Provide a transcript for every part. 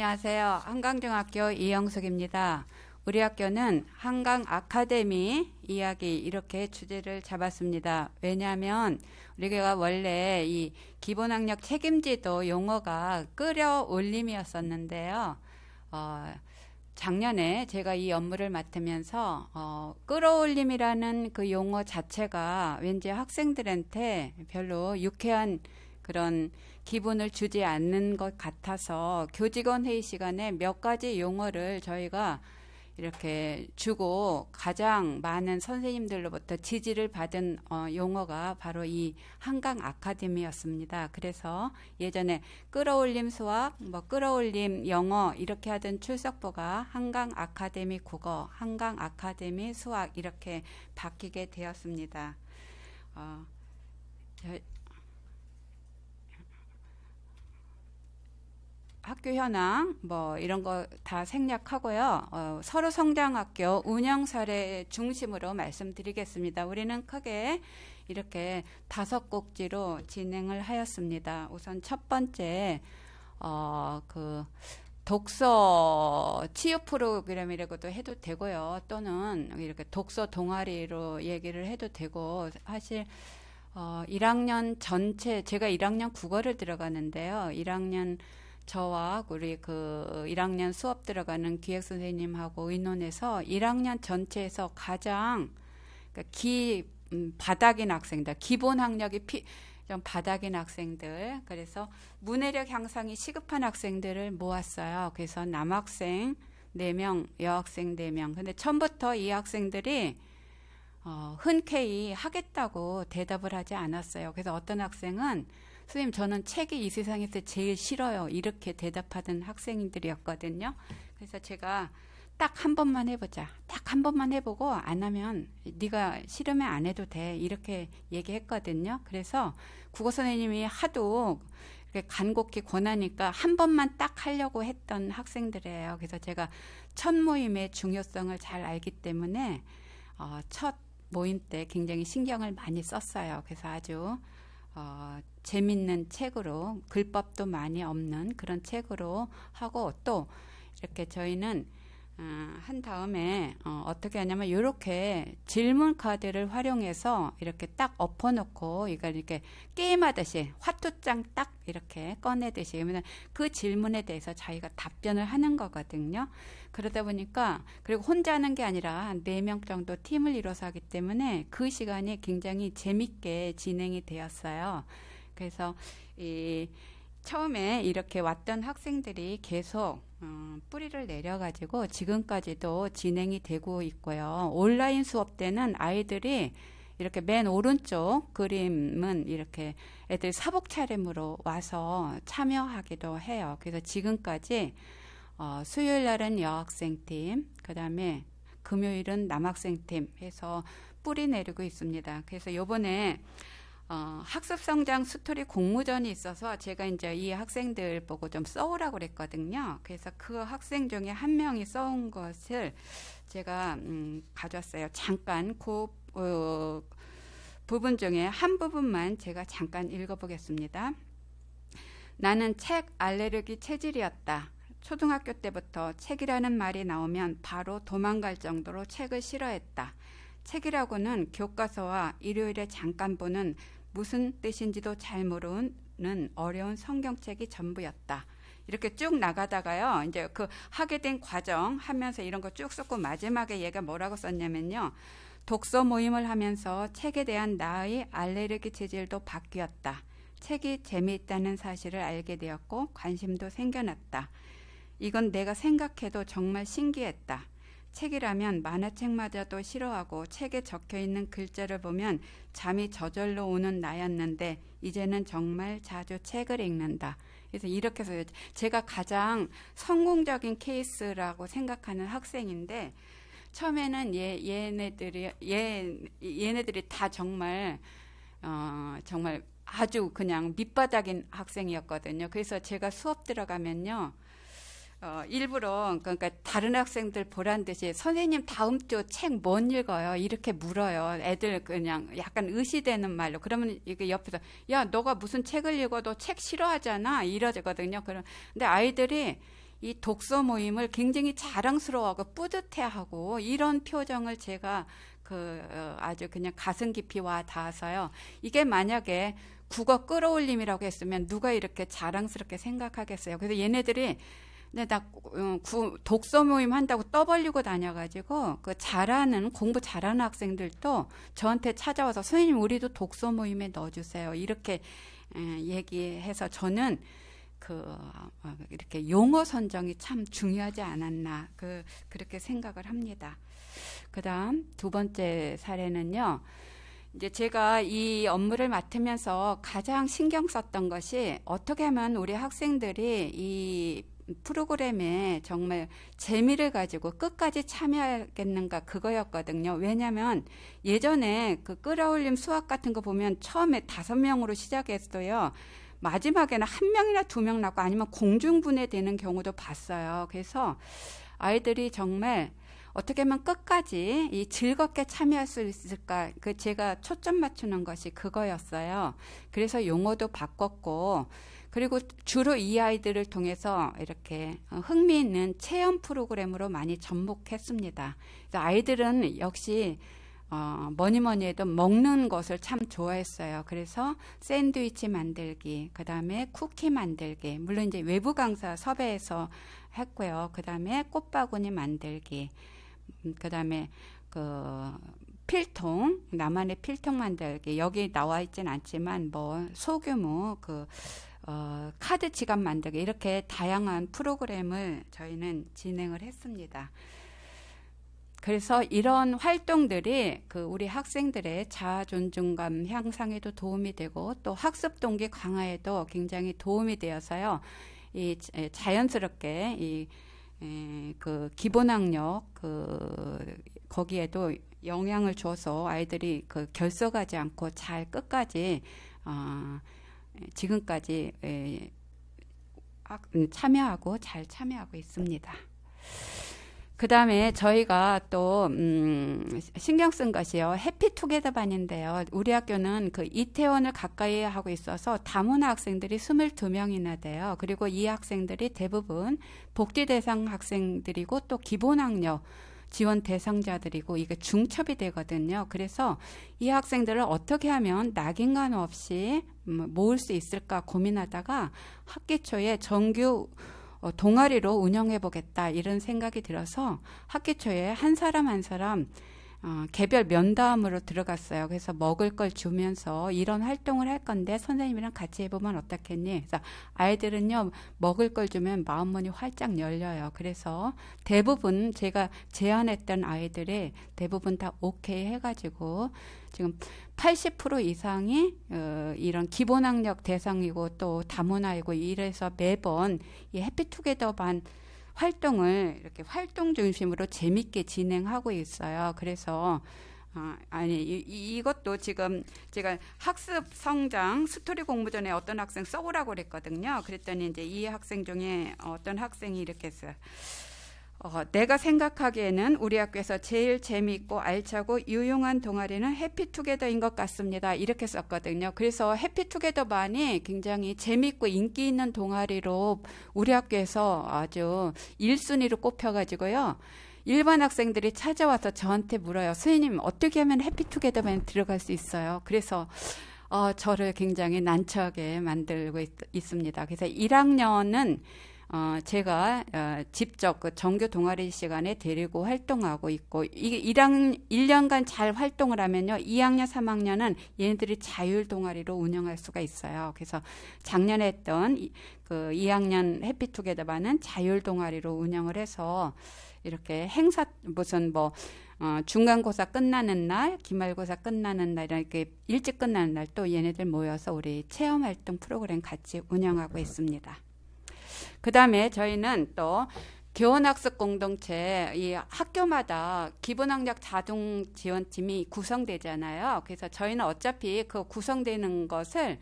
안녕하세요. 한강중학교 이영숙입니다. 우리 학교는 한강 아카데미 이야기 이렇게 주제를 잡았습니다. 왜냐하면 우리가 원래 이 기본학력 책임지도 용어가 끌어올림이었었는데요. 작년에 제가 이 업무를 맡으면서 끌어올림이라는 그 용어 자체가 왠지 학생들한테 별로 유쾌한 그런 기분을 주지 않는 것 같아서 교직원 회의 시간에 몇 가지 용어를 저희가 이렇게 주고 가장 많은 선생님들로부터 지지를 받은 용어가 바로 이 한강 아카데미였습니다. 그래서 예전에 끌어올림 수학, 끌어올림 영어 이렇게 하던 출석부가 한강 아카데미 국어, 한강 아카데미 수학 이렇게 바뀌게 되었습니다. 학교 현황 이런 거 다 생략하고요. 서로 성장학교 운영 사례 중심으로 말씀드리겠습니다. 우리는 크게 이렇게 5꼭지로 진행을 하였습니다. 우선 첫 번째 그 독서 치유 프로그램이라고도 해도 되고요. 또는 이렇게 독서 동아리로 얘기를 해도 되고 사실 1학년 전체 제가 1학년 국어를 들어가는데요. 1학년 저와 우리 그 1학년 수업 들어가는 기획 선생님하고 의논해서 1학년 전체에서 가장 바닥인 학생들, 기본 학력이 좀 바닥인 학생들, 그래서 문해력 향상이 시급한 학생들을 모았어요. 그래서 남학생 4명, 여학생 4명. 근데 처음부터 이 학생들이 흔쾌히 하겠다고 대답을 하지 않았어요. 그래서 어떤 학생은 선생님 저는 책이 이 세상에서 제일 싫어요. 이렇게 대답하던 학생들이었거든요. 그래서 제가 딱 한 번만 해보자. 딱 한 번만 해보고 안 하면 네가 싫으면 안 해도 돼. 이렇게 얘기했거든요. 그래서 국어 선생님이 하도 이렇게 간곡히 권하니까 한 번만 딱 하려고 했던 학생들이에요. 그래서 제가 첫 모임의 중요성을 잘 알기 때문에 첫 모임 때 굉장히 신경을 많이 썼어요. 그래서 아주 재밌는 책으로 글법도 많이 없는 그런 책으로 하고 또 이렇게 저희는 한 다음에 어떻게 하냐면 이렇게 질문 카드를 활용해서 이렇게 딱 엎어놓고 이걸 이렇게 게임하듯이 화투장 딱 이렇게 꺼내듯이 그러면 그 질문에 대해서 자기가 답변을 하는 거거든요. 그러다 보니까 그리고 혼자 하는 게 아니라 4명 정도 팀을 이뤄서 하기 때문에 그 시간이 굉장히 재밌게 진행이 되었어요. 그래서 처음에 이렇게 왔던 학생들이 계속 뿌리를 내려가지고 지금까지도 진행이 되고 있고요. 온라인 수업 때는 아이들이 이렇게 맨 오른쪽 그림은 이렇게 애들 사복 차림으로 와서 참여하기도 해요. 그래서 지금까지 수요일 날은 여학생팀, 그 다음에 금요일은 남학생팀 해서 뿌리 내리고 있습니다. 그래서 요번에 학습성장 스토리 공모전이 있어서 제가 이제 이 학생들 보고 좀 써오라고 그랬거든요. 그래서 그 학생 중에 한 명이 써온 것을 제가 가져왔어요. 잠깐 그 부분 중에 한 부분만 제가 잠깐 읽어보겠습니다. 나는 책 알레르기 체질이었다. 초등학교 때부터 책이라는 말이 나오면 바로 도망갈 정도로 책을 싫어했다. 책이라고는 교과서와 일요일에 잠깐 보는 무슨 뜻인지도 잘 모르는 어려운 성경책이 전부였다. 이렇게 쭉 나가다가요. 이제 그 하게 된 과정 하면서 이런 거 쭉 썼고 마지막에 얘가 뭐라고 썼냐면요. 독서 모임을 하면서 책에 대한 나의 알레르기 체질도 바뀌었다. 책이 재미있다는 사실을 알게 되었고 관심도 생겨났다. 이건 내가 생각해도 정말 신기했다. 책이라면 만화책마저도 싫어하고 책에 적혀있는 글자를 보면 잠이 저절로 오는 나였는데 이제는 정말 자주 책을 읽는다. 그래서 이렇게 해서 제가 가장 성공적인 케이스라고 생각하는 학생인데 처음에는 얘네들이 다 정말 정말 아주 그냥 밑바닥인 학생이었거든요. 그래서 제가 수업 들어가면요. 일부러 그러니까 다른 학생들 보란 듯이 선생님 다음 주 책 못 읽어요 이렇게 물어요. 애들 그냥 약간 의시되는 말로. 그러면 이게 옆에서 야 너가 무슨 책을 읽어도 책 싫어하잖아 이러거든요. 근데 아이들이 이 독서 모임을 굉장히 자랑스러워하고 뿌듯해하고 이런 표정을 제가 아주 그냥 가슴 깊이 와 닿아서요. 이게 만약에 국어 끌어올림이라고 했으면 누가 이렇게 자랑스럽게 생각하겠어요. 그래서 얘네들이 근데 독서 모임 한다고 떠벌리고 다녀가지고 공부 잘하는 학생들도 저한테 찾아와서 선생님 우리도 독서 모임에 넣어주세요. 이렇게 얘기해서 저는 이렇게 용어 선정이 참 중요하지 않았나 그렇게 생각을 합니다. 그다음 두 번째 사례는요. 이제 제가 이 업무를 맡으면서 가장 신경 썼던 것이 어떻게 하면 우리 학생들이 이 프로그램에 정말 재미를 가지고 끝까지 참여하겠는가 그거였거든요. 왜냐하면 예전에 끌어올림 수학 같은 거 보면 처음에 5명으로 시작했어요. 마지막에는 1명이나 2명 나고 아니면 공중분해되는 경우도 봤어요. 그래서 아이들이 정말 어떻게 하면 끝까지 즐겁게 참여할 수 있을까? 제가 초점 맞추는 것이 그거였어요. 그래서 용어도 바꿨고, 그리고 주로 이 아이들을 통해서 이렇게 흥미있는 체험 프로그램으로 많이 접목했습니다. 그래서 아이들은 역시 뭐니 해도 먹는 것을 참 좋아했어요. 그래서 샌드위치 만들기, 그 다음에 쿠키 만들기, 물론 이제 외부 강사 섭외해서 했고요. 그 다음에 꽃바구니 만들기, 그 다음에 필통, 나만의 필통 만들기, 여기 나와 있진 않지만 소규모 카드 지갑 만들기, 이렇게 다양한 프로그램을 저희는 진행을 했습니다. 그래서 이런 활동들이 우리 학생들의 자아 존중감 향상에도 도움이 되고 또 학습 동기 강화에도 굉장히 도움이 되어서요. 자연스럽게 기본학력 거기에도 영향을 줘서 아이들이 결석하지 않고 잘 끝까지 지금까지 참여하고 잘 참여하고 있습니다. 그 다음에 저희가 또 신경 쓴 것이요. 해피투게더 반인데요. 우리 학교는 이태원을 가까이 하고 있어서 다문화 학생들이 22명이나 돼요. 그리고 이 학생들이 대부분 복지 대상 학생들이고 또 기본학력 지원 대상자들이고 이게 중첩이 되거든요. 그래서 이 학생들을 어떻게 하면 낙인감 없이 모을 수 있을까 고민하다가 학기 초에 정규 동아리로 운영해보겠다 이런 생각이 들어서 학기 초에 한 사람 한 사람 개별 면담으로 들어갔어요. 그래서 먹을 걸 주면서 이런 활동을 할 건데 선생님이랑 같이 해보면 어떻겠니? 그래서 아이들은요 먹을 걸 주면 마음문이 활짝 열려요. 그래서 대부분 제가 제안했던 아이들이 대부분 다 오케이 해가지고 지금 80% 이상이 이런 기본학력 대상이고 또 다문화이고 이래서 매번 이 해피투게더 반 활동을 이렇게 활동 중심으로 재밌게 진행하고 있어요. 그래서 이것도 지금 제가 학습 성장 스토리 공부 전에 어떤 학생 써오라고 그랬거든요. 그랬더니 이제 이 학생 중에 어떤 학생이 이렇게 했어요. 내가 생각하기에는 우리 학교에서 제일 재미있고 알차고 유용한 동아리는 해피투게더인 것 같습니다. 이렇게 썼거든요. 그래서 해피투게더 반이 굉장히 재미있고 인기 있는 동아리로 우리 학교에서 아주 1순위로 꼽혀가지고요. 일반 학생들이 찾아와서 저한테 물어요. 선생님 어떻게 하면 해피투게더 반에 들어갈 수 있어요? 그래서 저를 굉장히 난처하게 만들고 있습니다. 그래서 1학년은 제가 직접 정규 동아리 시간에 데리고 활동하고 있고 이게 1년간 잘 활동을 하면요 2학년 3학년은 얘네들이 자율 동아리로 운영할 수가 있어요. 그래서 작년에 했던 2학년 해피투게더 반은 자율 동아리로 운영을 해서 이렇게 행사 무슨 중간고사 끝나는 날, 기말고사 끝나는 날 이렇게 일찍 끝나는 날 또 얘네들 모여서 우리 체험활동 프로그램 같이 운영하고 있습니다. 그 다음에 저희는 또 교원학습 공동체, 이 학교마다 기본학력 자동 지원팀이 구성되잖아요. 그래서 저희는 어차피 그 구성되는 것을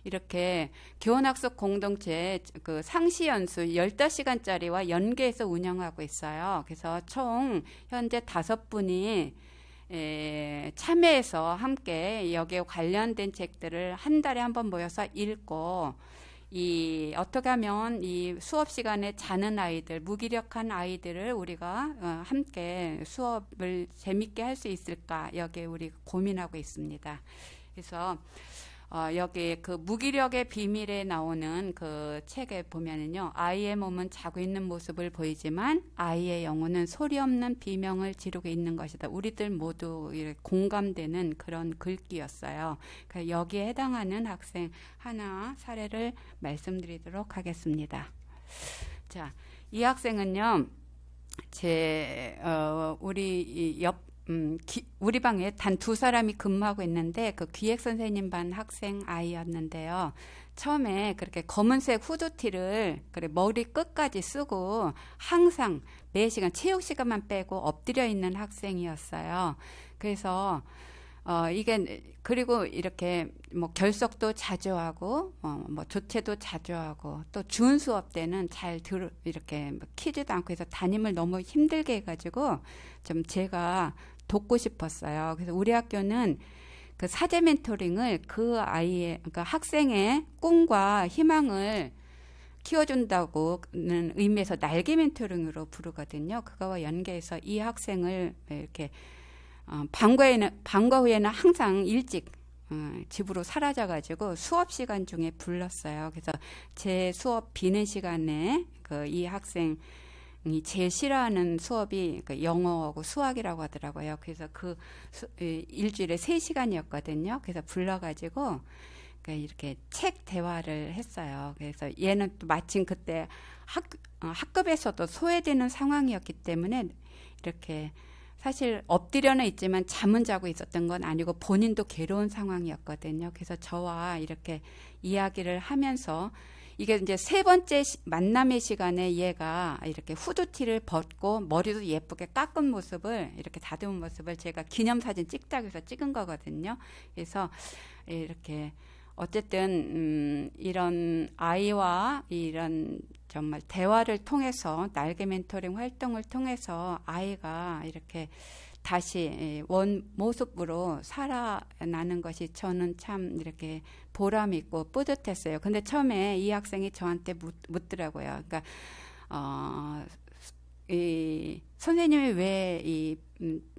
이렇게 교원학습 공동체 상시 연수 15시간짜리와 연계해서 운영하고 있어요. 그래서 총 현재 5분이 참여해서 함께 여기에 관련된 책들을 한 달에 한 번 모여서 읽고 어떻게 하면 이 수업 시간에 자는 아이들, 무기력한 아이들을 우리가 함께 수업을 재밌게 할 수 있을까, 여기에 우리 고민하고 있습니다. 그래서 여기 그 무기력의 비밀에 나오는 그 책에 보면은요, 아이의 몸은 자고 있는 모습을 보이지만 아이의 영혼은 소리 없는 비명을 지르고 있는 것이다. 우리들 모두 공감되는 그런 글귀였어요. 그러니까 여기에 해당하는 학생 하나 사례를 말씀드리도록 하겠습니다. 자, 이 학생은요, 우리 방에 단 2사람이 근무하고 있는데 그 기획 선생님 반 학생 아이였는데요. 처음에 그렇게 검은색 후드티를 그래 머리 끝까지 쓰고 항상 매 시간 체육 시간만 빼고 엎드려 있는 학생이었어요. 그래서 그리고 이렇게 뭐 결석도 자주 하고, 뭐 조퇴도 자주 하고, 또 준 수업 때는 이렇게 키지도 않고 해서 담임을 너무 힘들게 해가지고 좀 제가 돕고 싶었어요. 그래서 우리 학교는 그 사제 멘토링을 그러니까 학생의 꿈과 희망을 키워준다고는 의미에서 날개 멘토링으로 부르거든요. 그거와 연계해서 이 학생을 이렇게 방과 후에는 항상 일찍 집으로 사라져가지고 수업 시간 중에 불렀어요. 그래서 제 수업 비는 시간에 이 학생이 제일 싫어하는 수업이 영어하고 수학이라고 하더라고요. 그래서 일주일에 3시간이었거든요. 그래서 불러가지고 이렇게 책 대화를 했어요. 그래서 얘는 또 마침 그때 학급에서도 소외되는 상황이었기 때문에 이렇게 사실 엎드려는 있지만 잠은 자고 있었던 건 아니고 본인도 괴로운 상황이었거든요. 그래서 저와 이렇게 이야기를 하면서 이게 이제 3번째 만남의 시간에 얘가 이렇게 후드티를 벗고 머리도 예쁘게 깎은 모습을, 이렇게 다듬은 모습을 제가 기념사진 찍자고 해서 찍은 거거든요. 그래서 이렇게 어쨌든 이런 아이와 이런 정말 대화를 통해서 날개 멘토링 활동을 통해서 아이가 이렇게 다시 원 모습으로 살아나는 것이 저는 참 이렇게 보람 있고 뿌듯했어요. 근데 처음에 이 학생이 저한테 묻더라고요. 그러니까 선생님이 왜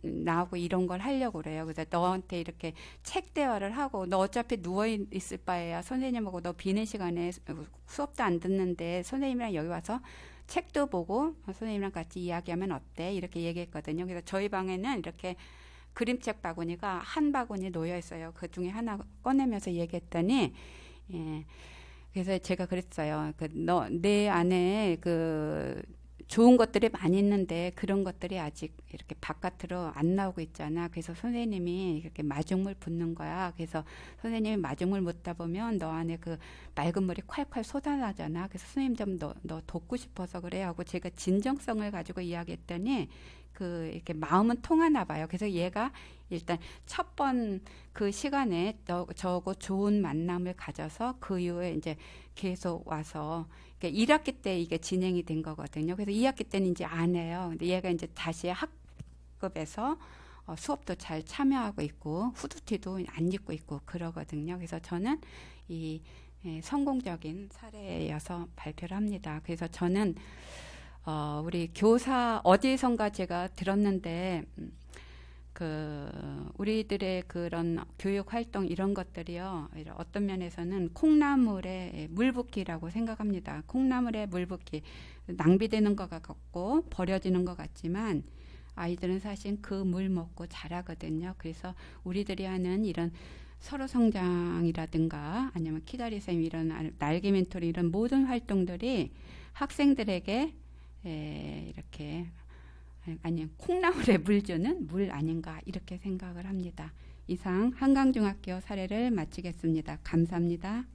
나하고 이런 걸 하려고 그래요. 그래서 너한테 이렇게 책 대화를 하고, 너 어차피 누워 있을 바에야 선생님하고 너 비는 시간에 수업도 안 듣는데 선생님이랑 여기 와서 책도 보고 선생님이랑 같이 이야기하면 어때? 이렇게 얘기했거든요. 그래서 저희 방에는 이렇게 그림책 바구니가 한 바구니 놓여 있어요. 그 중에 하나 꺼내면서 얘기했더니, 그래서 제가 그랬어요. 내 안에 좋은 것들이 많이 있는데 그런 것들이 아직 이렇게 바깥으로 안 나오고 있잖아. 그래서 선생님이 이렇게 마중물 붓는 거야. 그래서 선생님이 마중물 붓다 보면 너 안에 그 맑은 물이 콸콸 쏟아나잖아. 그래서 선생님 좀 너 돕고 싶어서 그래 하고 제가 진정성을 가지고 이야기했더니 이렇게 마음은 통하나 봐요. 그래서 얘가 일단 첫 번 그 시간에 저하고 좋은 만남을 가져서 그 이후에 이제 계속 와서 1학기 때 이게 진행이 된 거거든요. 그래서 2학기 때는 이제 안 해요. 근데 얘가 이제 다시 학급에서 수업도 잘 참여하고 있고 후드티도 안 입고 있고 그러거든요. 그래서 저는 성공적인 사례여서 발표를 합니다. 그래서 저는 우리 교사 어디선가 제가 들었는데 우리들의 그런 교육 활동 이런 것들이요, 어떤 면에서는 콩나물의 물붓기라고 생각합니다. 콩나물의 물붓기, 낭비되는 것 같고 버려지는 것 같지만 아이들은 사실 그 물 먹고 자라거든요. 그래서 우리들이 하는 이런 서로 성장이라든가 아니면 키다리쌤 이런 날개 멘토링 이런 모든 활동들이 학생들에게 이렇게 콩나물에 물 주는 물 아닌가 이렇게 생각을 합니다. 이상 한강중학교 사례를 마치겠습니다. 감사합니다.